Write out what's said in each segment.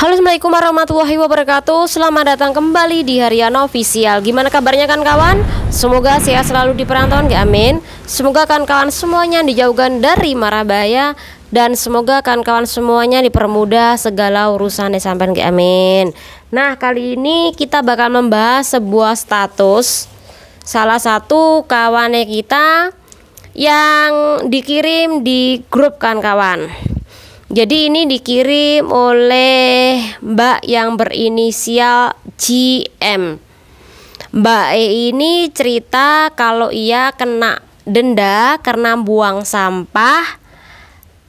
Halo, assalamualaikum warahmatullahi wabarakatuh. Selamat datang kembali di Harian Official. Gimana kabarnya kan kawan? Semoga sehat selalu di perantauan, amin. Semoga kawan-kawan semuanya dijauhkan dari mara bahaya, dan semoga kawan-kawan semuanya dipermudah segala urusan sampai, amin. Nah, kali ini kita bakal membahas sebuah status salah satu kawannya kita yang dikirim di grup kan kawan. Jadi ini dikirim oleh Mbak yang berinisial GM. Mbak E ini cerita kalau ia kena denda karena buang sampah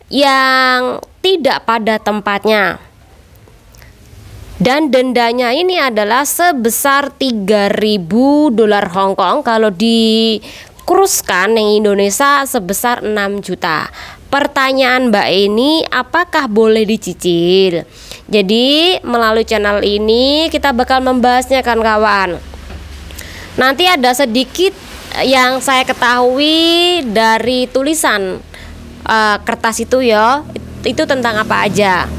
yang tidak pada tempatnya. Dan dendanya ini adalah sebesar 3.000 dolar Hongkong, kalau dikuruskan yang Indonesia sebesar 6 juta. Pertanyaan Mbak ini, apakah boleh dicicil? Jadi melalui channel ini kita bakal membahasnya kan kawan. Nanti ada sedikit yang saya ketahui dari tulisan kertas itu ya, itu tentang apa aja.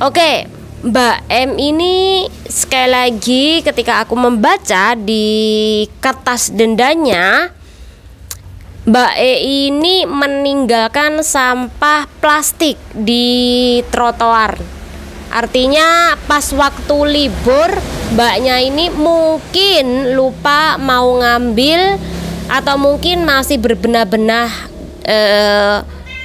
Oke, Mbak M ini sekali lagi ketika aku membaca di kertas dendanya, Mbak E ini meninggalkan sampah plastik di trotoar. Artinya pas waktu libur mbaknya ini mungkin lupa mau ngambil, atau mungkin masih berbenah-benah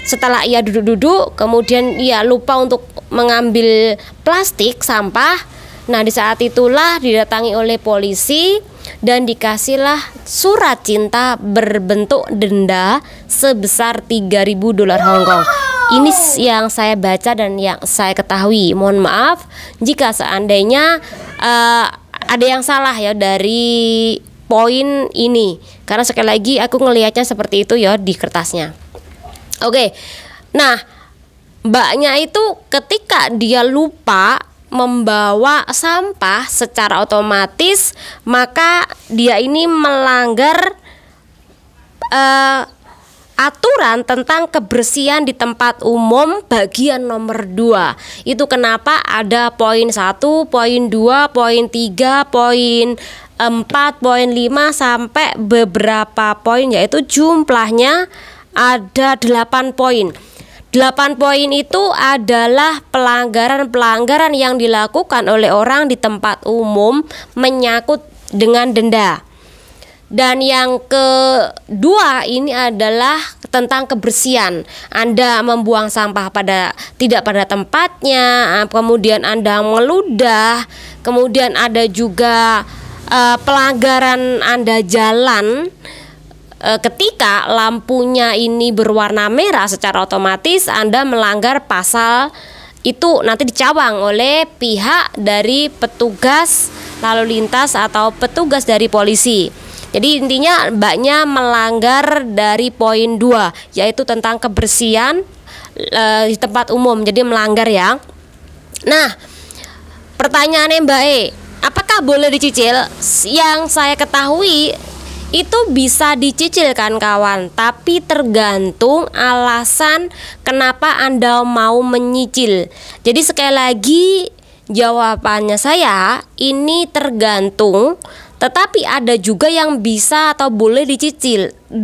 setelah ia duduk-duduk, kemudian ia lupa untuk mengambil plastik sampah. Nah, di saat itulah didatangi oleh polisi dan dikasihlah surat cinta berbentuk denda sebesar 3.000 dolar Hongkong. Ini yang saya baca dan yang saya ketahui. Mohon maaf jika seandainya ada yang salah ya dari poin ini, karena sekali lagi aku ngelihatnya seperti itu ya di kertasnya. Oke. Nah, mbaknya itu ketika dia lupa membawa sampah secara otomatis, maka dia ini melanggar aturan tentang kebersihan di tempat umum bagian nomor 2. Itu kenapa ada poin 1, poin 2, poin 3, poin 4, poin 5 sampai beberapa poin, yaitu jumlahnya ada 8 poin. 8 poin itu adalah pelanggaran-pelanggaran yang dilakukan oleh orang di tempat umum menyangkut dengan denda. Dan yang kedua ini adalah tentang kebersihan. Anda membuang sampah tidak pada tempatnya, kemudian Anda meludah, kemudian ada juga pelanggaran Anda jalan ketika lampunya ini berwarna merah, secara otomatis Anda melanggar pasal itu, nanti dicawang oleh pihak dari petugas lalu lintas atau petugas dari polisi. Jadi intinya mbaknya melanggar dari poin 2, yaitu tentang kebersihan di tempat umum. Jadi melanggar ya. Nah, pertanyaannya Mbak E, apakah boleh dicicil? Yang saya ketahui itu bisa dicicil kan kawan, tapi tergantung alasan kenapa Anda mau menyicil. Jadi sekali lagi jawabannya saya ini tergantung, tetapi ada juga yang bisa atau boleh dicicil 2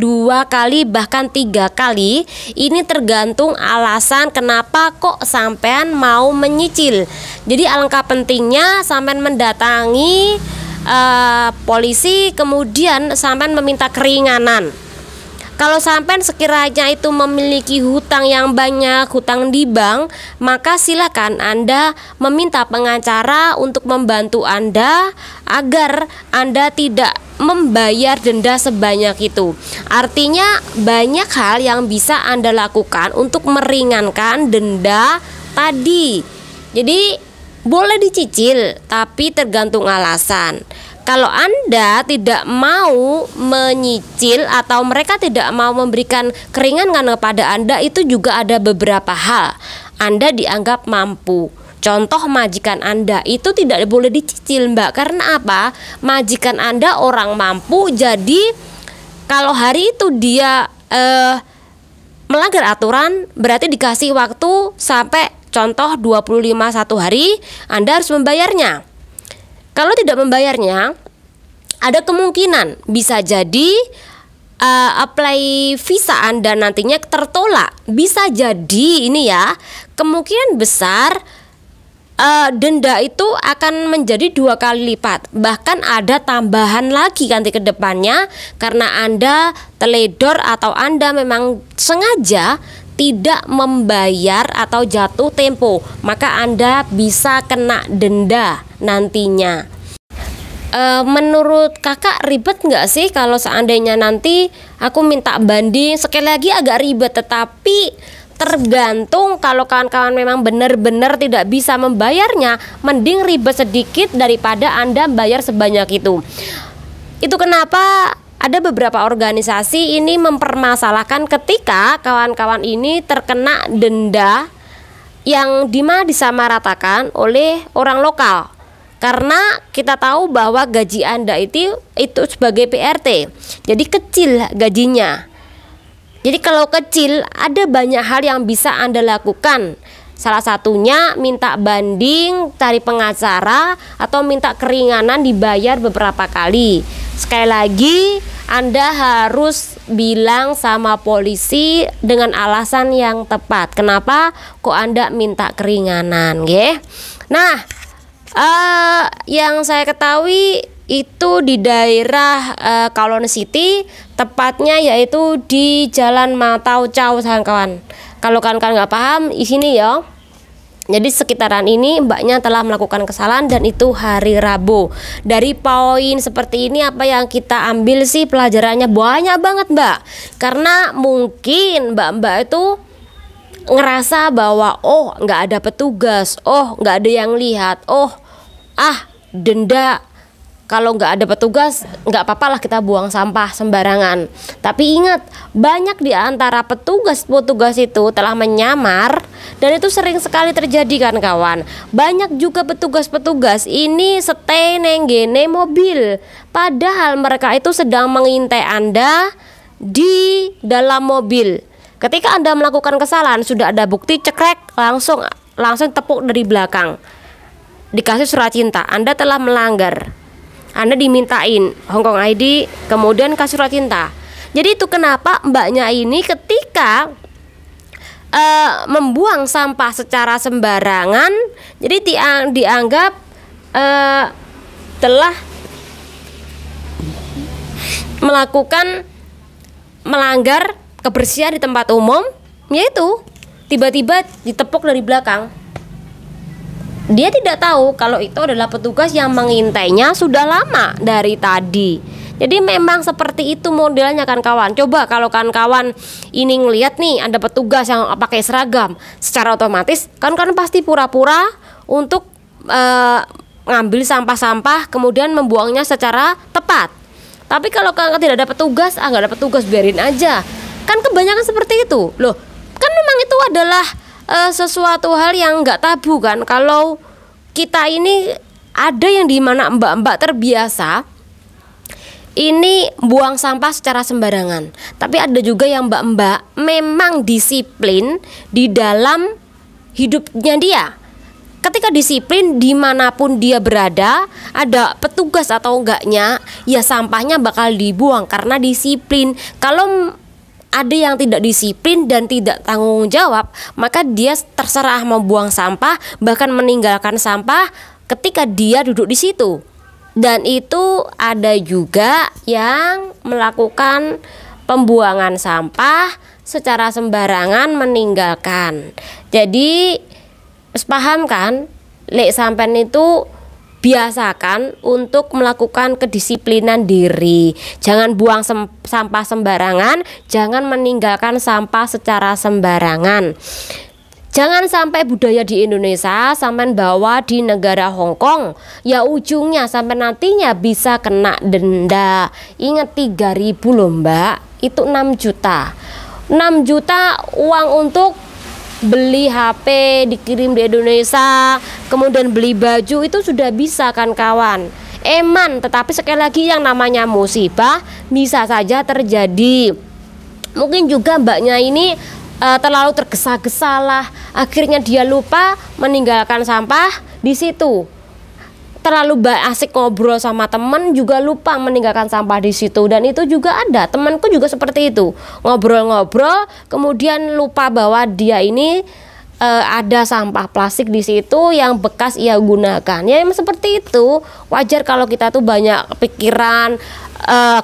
kali bahkan 3 kali. Ini tergantung alasan kenapa kok sampean mau menyicil. Jadi alangkah pentingnya sampean mendatangi polisi, kemudian sampean meminta keringanan. Kalau sampean sekiranya itu memiliki hutang yang banyak, hutang di bank, maka silakan Anda meminta pengacara untuk membantu Anda agar Anda tidak membayar denda sebanyak itu. Artinya banyak hal yang bisa Anda lakukan untuk meringankan denda tadi. Jadi boleh dicicil, tapi tergantung alasan. Kalau Anda tidak mau menyicil atau mereka tidak mau memberikan keringanan kepada Anda, itu juga ada beberapa hal. Anda dianggap mampu. Contoh, majikan Anda itu tidak boleh dicicil Mbak. Karena apa? Majikan Anda orang mampu, jadi kalau hari itu dia melanggar aturan, berarti dikasih waktu sampai contoh 25 satu hari, Anda harus membayarnya. Kalau tidak membayarnya, ada kemungkinan bisa jadi apply visa Anda nantinya tertolak. Bisa jadi ini ya, kemungkinan besar denda itu akan menjadi 2 kali lipat. Bahkan ada tambahan lagi nanti ke depannya karena Anda teledor atau Anda memang sengaja tidak membayar atau jatuh tempo, maka Anda bisa kena denda nantinya. Menurut kakak ribet nggak sih kalau seandainya nanti aku minta banding? Sekali lagi agak ribet, tetapi tergantung. Kalau kawan-kawan memang benar-benar tidak bisa membayarnya, mending ribet sedikit daripada Anda bayar sebanyak itu. Itu kenapa ada beberapa organisasi ini mempermasalahkan ketika kawan-kawan ini terkena denda yang dimana disamaratakan oleh orang lokal. Karena kita tahu bahwa gaji Anda itu sebagai PRT, jadi kecil gajinya. Jadi kalau kecil, ada banyak hal yang bisa Anda lakukan. Salah satunya minta banding, cari pengacara, atau minta keringanan dibayar beberapa kali. Sekali lagi, Anda harus bilang sama polisi dengan alasan yang tepat. Kenapa kok Anda minta keringanan, nggih? Nah, yang saya ketahui itu di daerah Kowloon City, tepatnya yaitu di Jalan Matau Chow, kawan. Kalau kawan-kawan nggak paham, di sini ya. Jadi sekitaran ini mbaknya telah melakukan kesalahan dan itu hari Rabu. Dari poin seperti ini apa yang kita ambil sih pelajarannya? Banyak banget mbak. Karena mungkin mbak-mbak itu ngerasa bahwa oh nggak ada petugas, oh nggak ada yang lihat, denda. Kalau nggak ada petugas, nggak apa-apa lah kita buang sampah sembarangan. Tapi ingat, banyak di antara petugas-petugas itu telah menyamar dan itu sering sekali terjadi kan kawan. Banyak juga petugas-petugas ini stay nenggene mobil, padahal mereka itu sedang mengintai Anda di dalam mobil. Ketika Anda melakukan kesalahan, sudah ada bukti, cekrek, langsung tepuk dari belakang. Dikasih surat cinta, Anda telah melanggar. Anda dimintain Hongkong ID, kemudian kasih surat cinta. Jadi itu kenapa mbaknya ini ketika membuang sampah secara sembarangan, jadi dianggap telah melanggar kebersihan di tempat umum, yaitu tiba-tiba ditepuk dari belakang. Dia tidak tahu kalau itu adalah petugas yang mengintainya sudah lama dari tadi. Jadi memang seperti itu modelnya kan kawan. Coba kalau kawan-kawan ini ngelihat nih ada petugas yang pakai seragam, secara otomatis kan pasti pura-pura untuk ngambil sampah-sampah kemudian membuangnya secara tepat. Tapi kalau tidak ada petugas, nggak ada petugas, biarin aja. Kan kebanyakan seperti itu. Loh, kan memang itu adalah sesuatu hal yang nggak tabu kan. Kalau kita ini ada yang dimana mbak-mbak terbiasa ini buang sampah secara sembarangan, tapi ada juga yang mbak-mbak memang disiplin di dalam hidupnya dia. Ketika disiplin dimanapun dia berada, ada petugas atau enggaknya, ya sampahnya bakal dibuang karena disiplin. Kalau ada yang tidak disiplin dan tidak tanggung jawab, maka dia terserah mau buang sampah, bahkan meninggalkan sampah ketika dia duduk di situ. Dan itu ada juga yang melakukan pembuangan sampah secara sembarangan meninggalkan. Jadi paham kan, lek sampean itu biasakan untuk melakukan kedisiplinan diri. Jangan buang sampah sembarangan, jangan meninggalkan sampah secara sembarangan. Jangan sampai budaya di Indonesia sampai bawa di negara Hong Kong, ya ujungnya sampai nantinya bisa kena denda. Ingat 3.000 loh mbak, itu 6 juta. 6 juta uang untuk beli HP dikirim di Indonesia, kemudian beli baju, itu sudah bisa kan kawan. Eman, tetapi sekali lagi yang namanya musibah bisa saja terjadi. Mungkin juga mbaknya ini terlalu tergesa-gesa lah, akhirnya dia lupa meninggalkan sampah di situ. Terlalu asik ngobrol sama temen juga lupa meninggalkan sampah di situ. Dan itu juga ada, temanku juga seperti itu, ngobrol-ngobrol kemudian lupa bahwa dia ini ada sampah plastik di situ yang bekas ia gunakan. Ya seperti itu, wajar kalau kita tuh banyak pikiran,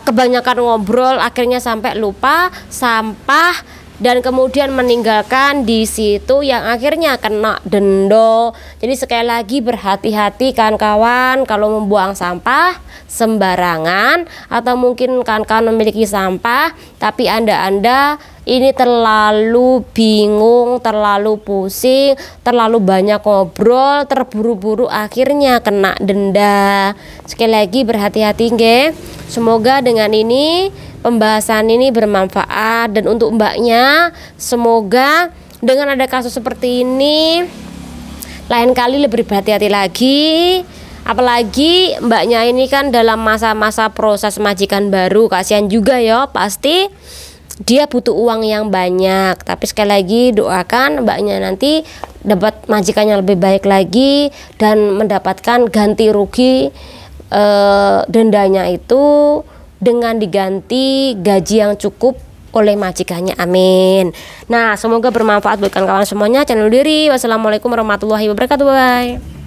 kebanyakan ngobrol akhirnya sampai lupa sampah dan kemudian meninggalkan di situ yang akhirnya kena denda. Jadi sekali lagi berhati-hati kawan-kawan kalau membuang sampah sembarangan, atau mungkin kawan-kawan memiliki sampah tapi Anda ini terlalu bingung, terlalu pusing, terlalu banyak ngobrol, terburu-buru akhirnya kena denda. Sekali lagi berhati-hati nggih. Semoga dengan ini pembahasan ini bermanfaat, dan untuk mbaknya semoga dengan ada kasus seperti ini lain kali lebih berhati-hati lagi. Apalagi mbaknya ini kan dalam masa-masa proses majikan baru, kasihan juga ya, pasti dia butuh uang yang banyak. Tapi sekali lagi doakan mbaknya nanti dapat majikan yang lebih baik lagi dan mendapatkan ganti rugi dendanya itu dengan diganti gaji yang cukup oleh majikannya. Amin. Nah, semoga bermanfaat buat kawan-kawan semuanya. Channel diri. Wassalamualaikum warahmatullahi wabarakatuh. Bye.